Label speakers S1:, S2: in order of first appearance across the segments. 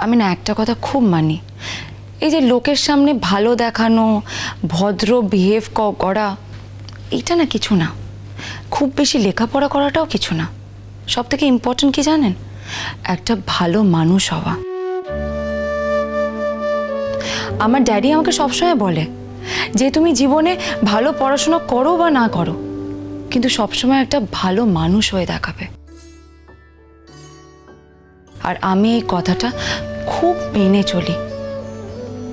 S1: আমি না একটা কথা খুব মানি, এই যে লোকের সামনে ভালো দেখানো, ভদ্র বিহেভ করা, এইটা না কিছু না। খুব বেশি লেখাপড়া করাটাও কিছু না। সব থেকে ইম্পর্টেন্ট কি জানেন? একটা ভালো মানুষ হওয়া। আমার ড্যাডি আমাকে সবসময় বলে যে তুমি জীবনে ভালো পড়াশোনা করো বা না করো, কিন্তু সবসময় একটা ভালো মানুষ হয়ে দেখাবে। আর আমি এই কথাটা খুব মেনে চলি।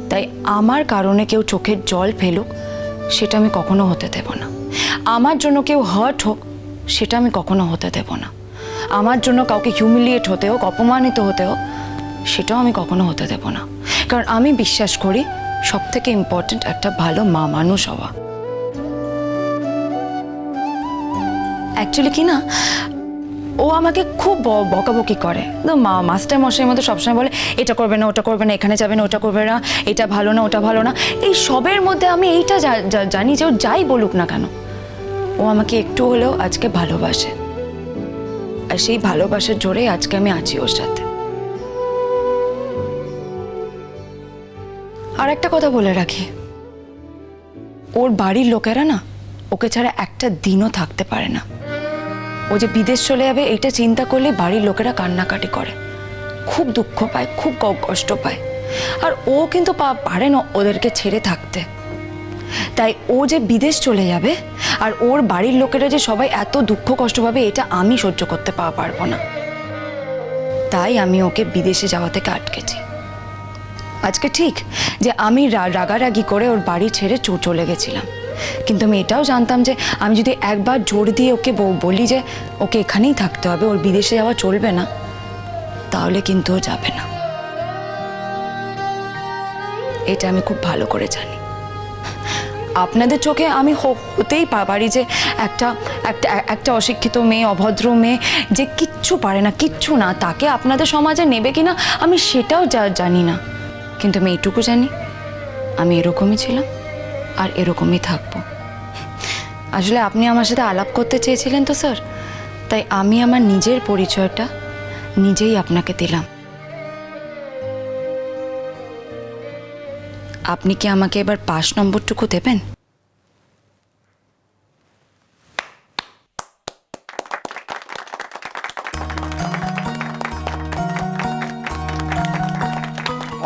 S1: তাই আমার কারণে কেউ চোখের জল ফেলুক, সেটা আমি কখনো হতে দেব না। আমার জন্য কেউ হার্ট হোক, সেটা আমি কখনো হতে দেব না। আমার জন্য কাউকে হিউমিলিয়েট হতে হোক, অপমানিত হতে হোক, সেটাও আমি কখনো হতে দেব না। কারণ আমি বিশ্বাস করি সব থেকে ইম্পর্টেন্ট একটা ভালো মা মানুষ হওয়া। অ্যাকচুয়ালি কি না, ও আমাকে খুব বকাবকি করে। মাস্টার মশাইয়ের মধ্যে সবসময় বলে এটা করবে না, ওটা করবে না, এখানে যাবে না, ওটা করবে না, এটা ভালো না, ওটা ভালো না। এই সবের মধ্যে আমি এইটা জানি যে ও যাই বলুক না কেন, ও আমাকে একটু হলেও আজকে ভালোবাসে। আর সেই ভালোবাসার জোরে আজকে আমি আছি ওর সাথে। আর একটা কথা বলে রাখি, ওর বাড়ির লোকেরা না ওকে ছাড়া একটা দিনও থাকতে পারে না। ও যে বিদেশ চলে যাবে এটা চিন্তা করলে বাড়ির লোকেরা কান্নাকাটি করে, খুব দুঃখ পায়, খুব কষ্ট পায়। আর ও কিন্তু পারে না ওদেরকে ছেড়ে থাকতে। তাই ও যে বিদেশ চলে যাবে আর ওর বাড়ির লোকেরা যে সবাই এত দুঃখ কষ্ট পাবে, এটা আমি সহ্য করতে পারবো না। তাই আমি ওকে বিদেশে যাওয়া থেকে আটকেছি। আজকে ঠিক যে আমি রাগারাগি করে ওর বাড়ি ছেড়ে চলে গেছিলাম, কিন্তু আমি এটাও জানতাম যে আমি যদি একবার জোর দিয়ে ওকে বলি যে ওকে এখানেই থাকতে হবে, ওর বিদেশে যাওয়া চলবে না, তাহলে কিন্তু ও যাবে না। এটা আমি খুব ভালো করে জানি। আপনাদের চোখে আমি হতেই পারি যে একটা অশিক্ষিত মেয়ে, অভদ্র মেয়ে যে কিচ্ছু পারে না, কিচ্ছু না, তাকে আপনাদের সমাজে নেবে কিনা আমি সেটাও জানি না। কিন্তু আমি এইটুকু জানি আমি এরকমই ছিলাম আর এরকমই থাকবো। আসলে আপনি আমার সাথে আলাপ করতে চেয়েছিলেন তো স্যার, তাই আমি আমার নিজের পরিচয়টা নিজেই আপনাকে দিলাম। আপনি কি আমাকে এবার 5 নম্বরটুকু দেবেন?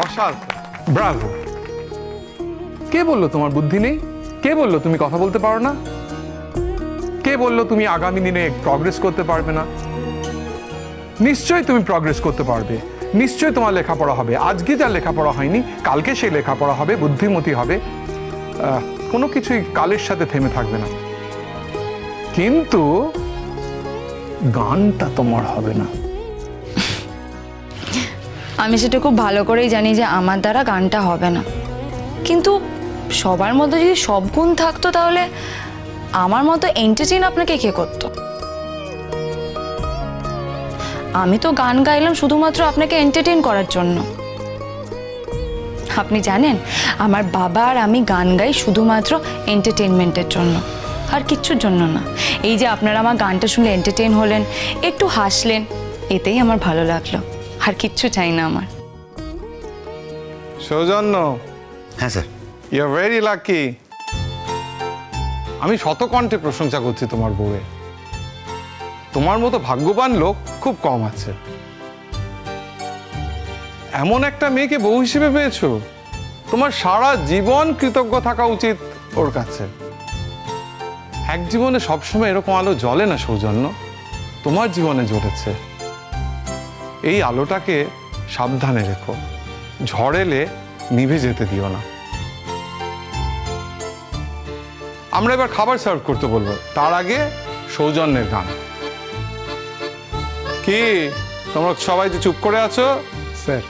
S2: অসাধারণ, ব্রাভো। কে বললো তোমার বুদ্ধি নেই? কে বললো তুমি কথা বলতে পারো না? কে বললো তুমি আগামী দিনে প্রগ্রেস করতে পারবে না? নিশ্চয়ই তুমি প্রগ্রেস করতে পারবে, নিশ্চয়ই তোমার লেখাপড়া হবে। আজকে যা লেখাপড়া হয়নি কালকে সেই লেখাপড়া হবে, বুদ্ধিমতী হবে। কোনো কিছুই কালের সাথে থেমে থাকবে না। কিন্তু গানটা তোমার হবে না।
S1: আমি সেটা খুব ভালো করেই জানি যে আমার দ্বারা গানটা হবে না, কিন্তু সবার মধ্যে যদি সব গুণ থাকতো তাহলে আমার মতো এন্টারটেইন আপনাকে কে করতো? আমি তো গান গাইলাম শুধুমাত্র আপনাকে এন্টারটেইন করার জন্য। আপনি জানেন আমার বাবা আর আমি গান গাই শুধুমাত্র এন্টারটেইনমেন্টের জন্য, আর কিচ্ছুর জন্য না। এই যে আপনারা আমার গানটা শুনে এন্টারটেইন হলেন, একটু হাসলেন, এতেই আমার ভালো লাগলো, আর কিচ্ছু চাই না আমার।
S2: সৌজন্য।
S3: হ্যাঁ sir.
S2: You are very lucky. আমি শতকণ্ঠে প্রশংসা করছি তোমার বউয়ের। তোমার মতো ভাগ্যবান লোক খুব কম আছে। এমন একটা মেয়েকে বউ হিসেবে পেয়েছো, তোমার সারা জীবন কৃতজ্ঞ থাকা উচিত ওর কাছে। এক জীবনে সবসময় এরকম আলো জ্বলে না সৌজন্য, তোমার জীবনে জ্বলেছে। এই আলোটাকে সাবধানে রেখো, ঝড় এলে নিভে যেতে দিও না। আমরা এবার খাবার সার্ভ করতে বলবো, তার আগে সৌজন্যের গান। কি তোমরা সবাই যে চুপ করে আছো?
S4: স্যার,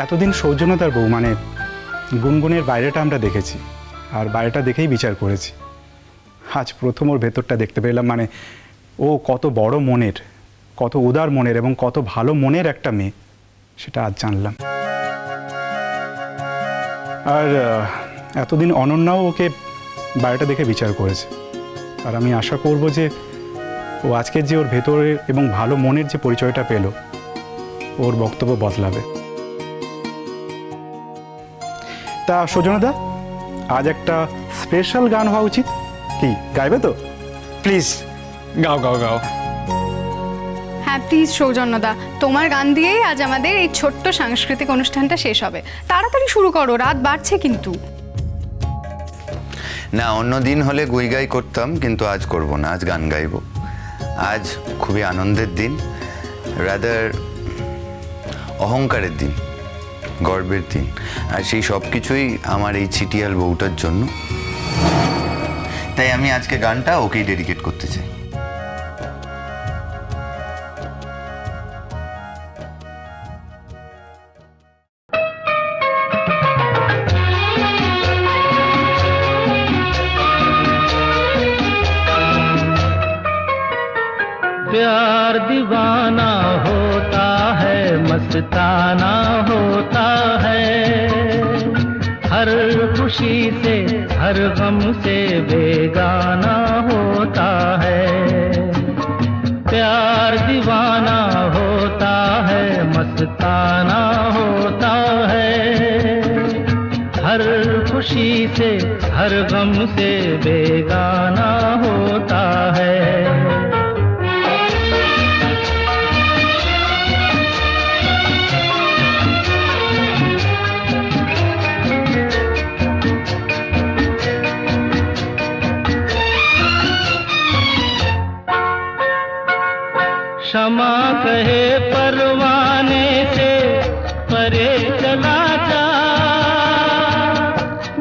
S4: এতদিন সৌজন্যতার বউ মানে গুনগুনের বাইরেটা আমরা দেখেছি, আর বাইরেটা দেখেই বিচার করেছি। আজ প্রথম ওর ভেতরটা দেখতে পেলাম, মানে ও কত বড় মনের, কত উদার মনের এবং কত ভালো মনের একটা মেয়ে, সেটা আজ জানলাম। আর এতদিন অনন্যাও ওকে বাইরেটা দেখে বিচার করেছে, আর আমি আশা করব যে ও আজকের যে ওর ভেতরের এবং ভালো মনের যে পরিচয়টা পেল, ওর বক্তব্য বদলাবে। তা সৌজন্যদা, আজ একটা স্পেশাল গান হওয়া উচিত, কি গাইবে তো? প্লিজ গাও গাও গাও।
S3: হ্যাঁ প্লিজ সৌজন্যদা, তোমার গান দিয়েই আজ আমাদের এই ছোট্ট সাংস্কৃতিক অনুষ্ঠানটা শেষ হবে। তাড়াতাড়ি শুরু করো, রাত বাড়ছে কিন্তু।
S5: না, অন্য দিন হলে গুই গাই করতাম, কিন্তু আজ করব না, আজ গান গাইব। আজ খুবই আনন্দের দিন, রাদার অহংকারের দিন, গর্বের দিন। আর সেই সব কিছুই আমার এই চিটিয়াল বউটার জন্য। তাই আমি আজকে গানটা ওকেই ডেডিকেট করতে চাই।
S6: प्यार दीवाना होता है, मस्ताना होता है, हर खुशी से हर गम से बेगाना होता है। प्यार दीवाना होता है, मस्ताना होता है, हर खुशी से हर गम से बेगाना होता है। क्षमा कहे परवाने से परे चला जा,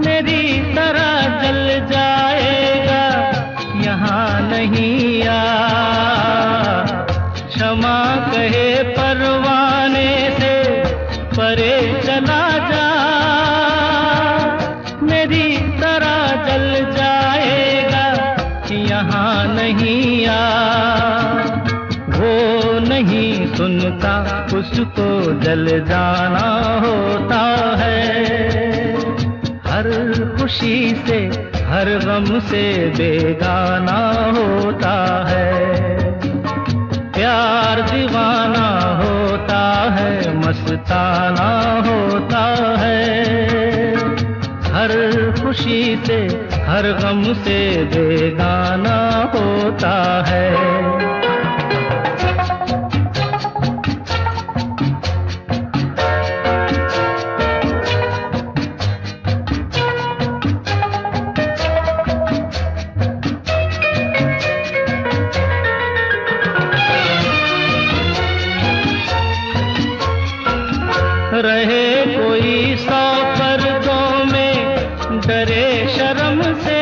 S6: मेरी तरह जल जाएगा यहाँ नहीं आ। क्षमा कहे परवाने से परे चला जा, मेरी तरह जल जाएगा यहाँ नहीं आ। वो नहीं सुनता, उसको जल जाना होता है, हर खुशी से हर गम से बेगाना होता है। प्यार दीवाना होता है, मस्ताना होता है, हर खुशी से हर गम से बेगाना होता है। रहे कोई 100 पर्दों में डरे शर्म से,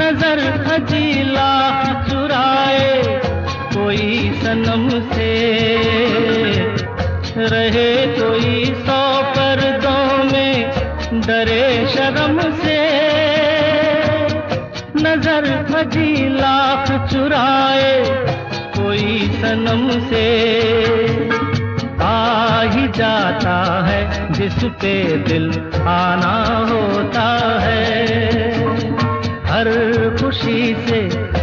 S6: नजर हजीला चुराए कोई सनम से। रहे कोई 100 पर्दों में डरे शर्म से, नजर हजीला चुराए कोई सनम से। आ ही जाता है जिस पे दिल आना होता है, हर खुशी से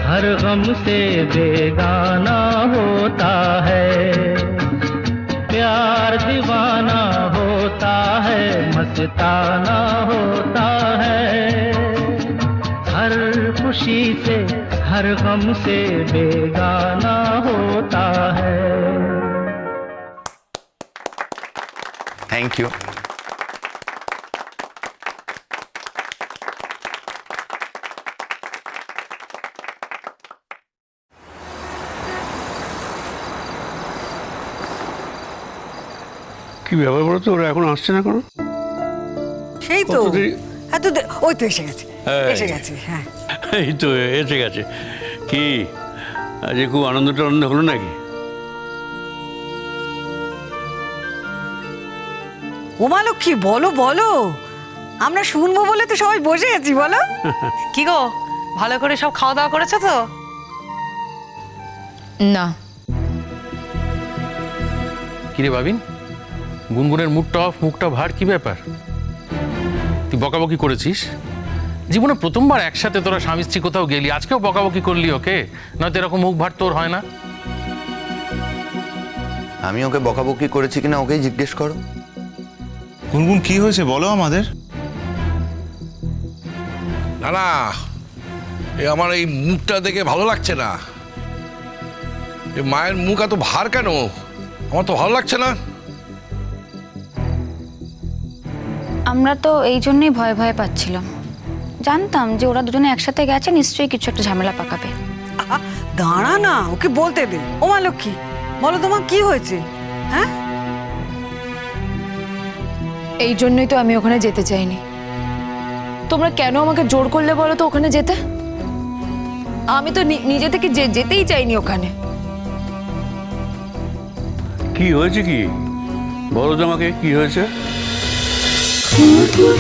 S6: हर गम से बेगाना होता है। प्यार दीवाना होता है, मस्ताना होता है, हर खुशी से हर गम से बेगाना होता है।
S5: Thank you.
S7: কি ব্যাপার বলো তো, ওরা এখন আসছে না কোনো?
S8: সেই তো
S7: কত দেরি?
S8: ওই তো এসে গেছে,
S7: এই।
S8: এসে গেছে। হ্যাঁ,
S7: এই তো এসে গেছে। কি আজ খুব আনন্দ হলো নাকি?
S8: উমা লক্ষ্মী, বলো বলো, আমরা শুনবো বলে তো সবাই বসে আছি, বলো।
S9: কি গো, ভালো করে সব খাওয়া দাওয়া করেছো তো?
S1: না।
S10: কিরে বাবিন, গুনগুনের মুডটা অফ, মুখটা ভার, কি ব্যাপার? তুই বকাবকি করেছিস? জীবনে প্রথমবার একসাথে তোরা স্বামী স্ত্রী কোথাও গেলি, আজকেও বকাবকি করলি ওকে? নয়তো এরকম মুখ ভার তোর হয় না?
S5: আমি ওকে বকাবকি করেছি কিনা ওকেই জিজ্ঞেস করো।
S11: গুনগুন কি হয়েছে বলো আমাদের।
S12: না না, আমার এই মুখটা দেখে ভালো লাগছে না। এ মায়ের মুখ এত ভার কেন? আমার তো ভালো লাগছে না।
S13: আমরা তো এই জন্যই ভয়ে ভয়ে পাচ্ছিলাম, জানতাম যে ওরা দুজনে একসাথে গেছে, নিশ্চয়ই কিছু একটা ঝামেলা পাকাবে।
S8: আহা, দাঁড়া না, ওকে বলতে দে। ও মা লক্ষ্মী, বলো তোমার কি হয়েছে? হ্যাঁ,
S1: এই জন্যই তো আমি ওখানে যেতে চাইনি। তোমরা কেন আমাকে জোর করলে বলো তো ওখানে যেতে? আমি তো নিজে থেকে যেতেই চাইনি ওখানে।
S7: কি হয়েছে কি বলো তো আমাকে, কি হয়েছে?
S6: খুন খুন